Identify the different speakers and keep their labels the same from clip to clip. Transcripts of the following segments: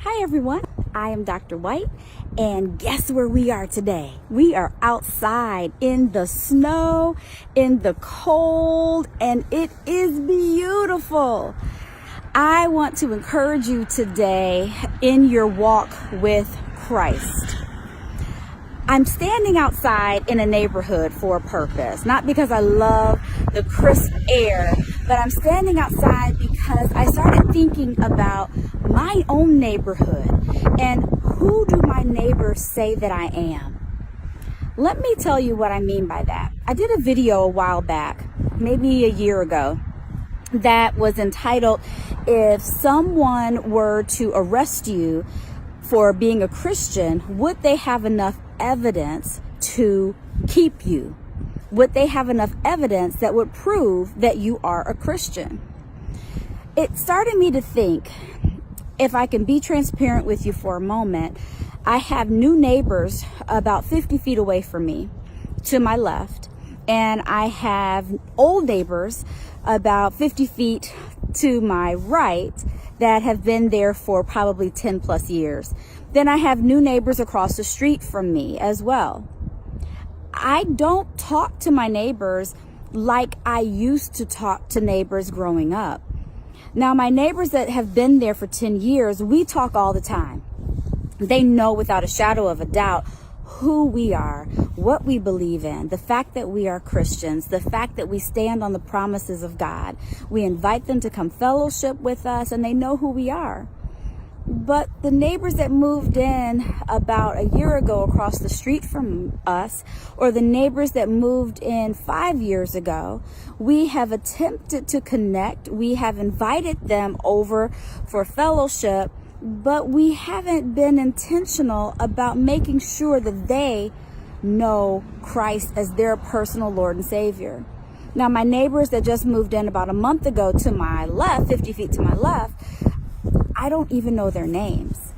Speaker 1: Hi everyone, I am Dr. White, and guess where we are today? We are outside in the snow, in the cold, and it is beautiful. I want to encourage you today in your walk with Christ. I'm standing outside in a neighborhood for a purpose, not because I love the crisp air, but I'm standing outside because I started thinking about my own neighborhood and who do my neighbors say that I am? Let me tell you what I mean by that. I did a video a while back, maybe a year ago, that was entitled, "If someone were to arrest you for being a Christian, would they have enough evidence to keep you? Would they have enough evidence that would prove that you are a Christian?" It started me to think, if I can be transparent with you for a moment, I have new neighbors about 50 feet away from me to my left, and I have old neighbors about 50 feet to my right that have been there for probably 10 plus years. Then I have new neighbors across the street from me as well. I don't talk to my neighbors like I used to talk to neighbors growing up. Now, my neighbors that have been there for 10 years, we talk all the time. They know without a shadow of a doubt who we are, what we believe in, the fact that we are Christians, the fact that we stand on the promises of God. We invite them to come fellowship with us, and they know who we are. But the neighbors that moved in about a year ago across the street from us, or the neighbors that moved in 5 years ago, we have attempted to connect. We have invited them over for fellowship, but we haven't been intentional about making sure that they know Christ as their personal Lord and Savior. Now, my neighbors that just moved in about a month ago to my left, 50 feet to my left, I don't even know their names.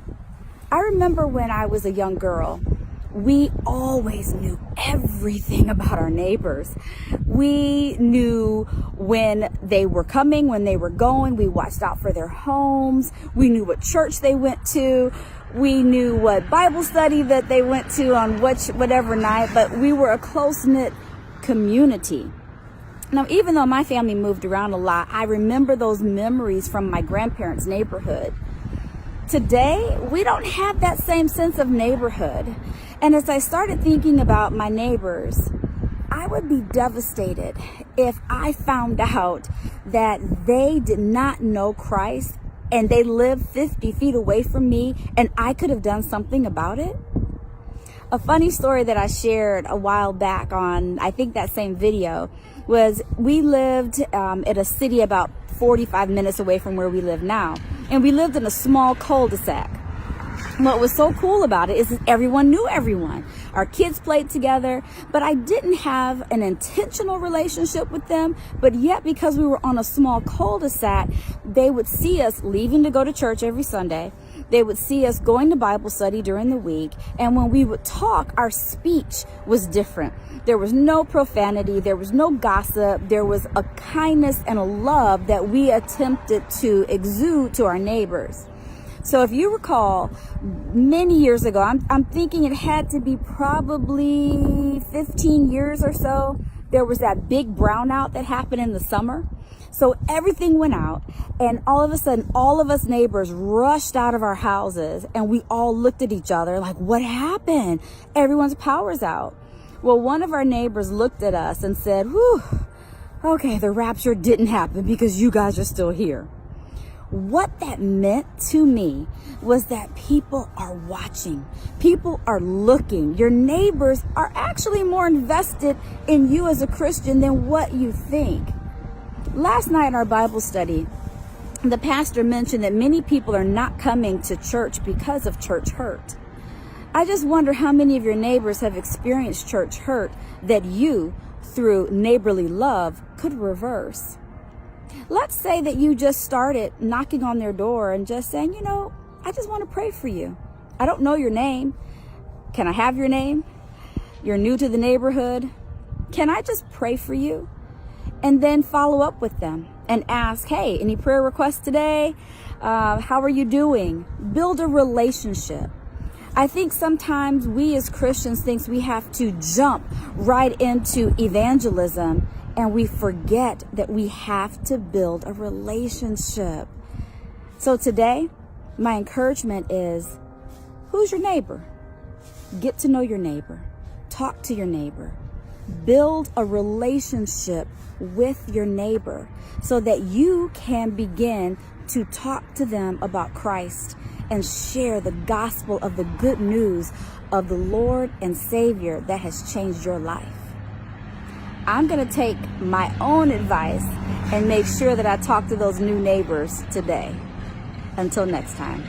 Speaker 1: I remember when I was a young girl, we always knew everything about our neighbors. We knew when they were coming, when they were going. We watched out for their homes. We knew what church they went to. We knew what Bible study that they went to on whatever night, but we were a close-knit community. Now, even though my family moved around a lot, I remember those memories from my grandparents' neighborhood. Today, we don't have that same sense of neighborhood. And as I started thinking about my neighbors, I would be devastated if I found out that they did not know Christ and they lived 50 feet away from me and I could have done something about it. A funny story that I shared a while back on, I think that same video, was we lived in a city about 45 minutes away from where we live now. And we lived in a small cul-de-sac. What was so cool about it is that everyone knew everyone. Our kids played together, but I didn't have an intentional relationship with them. But yet, because we were on a small cul-de-sac, they would see us leaving to go to church every Sunday. They would see us going to Bible study during the week. And when we would talk, our speech was different. There was no profanity. There was no gossip. There was a kindness and a love that we attempted to exude to our neighbors. So if you recall, many years ago, I'm thinking it had to be probably 15 years or so, there was that big brownout that happened in the summer. So everything went out, and all of a sudden, all of us neighbors rushed out of our houses, and we all looked at each other like, what happened? Everyone's power's out. Well, one of our neighbors looked at us and said, whew, okay, the rapture didn't happen because you guys are still here. What that meant to me was that people are watching. People are looking. Your neighbors are actually more invested in you as a Christian than what you think. Last night in our Bible study, the pastor mentioned that many people are not coming to church because of church hurt. I just wonder how many of your neighbors have experienced church hurt that you, through neighborly love, could reverse. Let's say that you just started knocking on their door and just saying, I just want to pray for you. I don't know your name. Can I have your name? You're new to the neighborhood. Can I just pray for you? And then follow up with them and ask, hey, any prayer requests today? How are you doing? Build a relationship. I think sometimes we as Christians think we have to jump right into evangelism, and we forget that we have to build a relationship. So today, my encouragement is, who's your neighbor? Get to know your neighbor. Talk to your neighbor. Build a relationship with your neighbor so that you can begin to talk to them about Christ and share the gospel of the good news of the Lord and Savior that has changed your life. I'm going to take my own advice and make sure that I talk to those new neighbors today. Until next time.